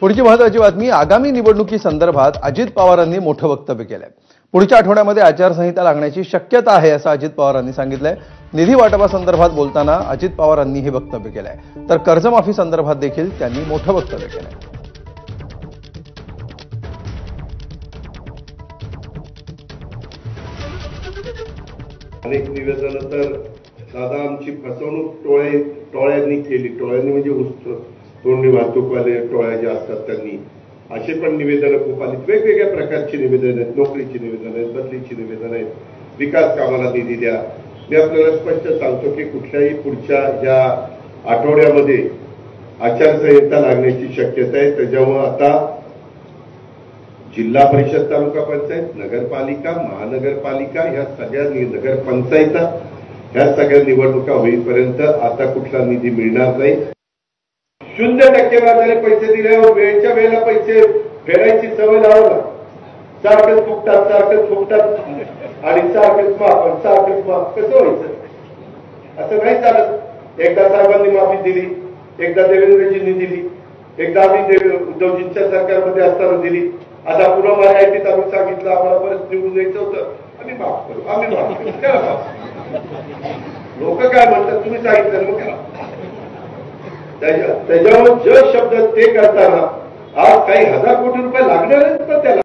पुढची महत्त्वाची बातमी, आगामी निवडणुकीसंदर्भात अजित पवारांनी मोठं वक्तव्य केलंय। पुढच्या आठवड्यामध्ये आचारसंहिता लागण्याची शक्यता आहे असं अजित पवारांनी सांगितलंय। निधी वाटपासंदर्भात बोलताना अजित पवारांनी हे वक्तव्य केलंय, तर कर्जमाफी संदर्भात देखील त्यांनी मोठं वक्तव्य केलंय। अनेक निवेदनं तर दादा आमची फसवणूक टोळ्यांनी केली, टोळ्यांनी म्हणजे तोंडी वाहतूकवाले टोळ्या ज्या असतात त्यांनी असे पण निवेदनं खूप आली। वेगवेगळ्या प्रकारची निवेदनं आहेत, नोकरीची निवेदनं आहेत, बदलीची निवेदनं आहेत, विकास कामाला निधी द्या। मी आपल्याला स्पष्ट सांगतो की कुठल्याही पुढच्या ज्या आठवड्यामध्ये आचारसंहिता लागण्याची शक्यता आहे, त्याच्यामुळे आता जिल्हा परिषद, तालुका पंचायत, नगरपालिका, महानगरपालिका ह्या सगळ्या नगरपंचायत ह्या सगळ्या निवडणुका होईपर्यंत आता कुठला निधी मिळणार नाही। 0% व्याजाने पैसे दिल्यावर वेळच्या वेळेला पैसे फेडायची सवय लावला, सारखंच फुकतात आणि सारखंच माफ कसं व्हायचं? असं नाही चालत। एकदा साहेबांनी माफी दिली, एकदा देवेंद्रजींनी दिली, एकदा आम्ही उद्धवजींच्या सरकारमध्ये असताना दिली, आता पुन्हा महायुतीत आम्ही सांगितलं आम्हाला परत निवडून यायचं होतं, आम्ही माफ करू लोक काय म्हणतात तुम्ही सांगितलं मग करा। त्याच्यावर जे शब्द ते करताना आज काही 1000 कोटी रुपये लागणार आहेत ना त्याला।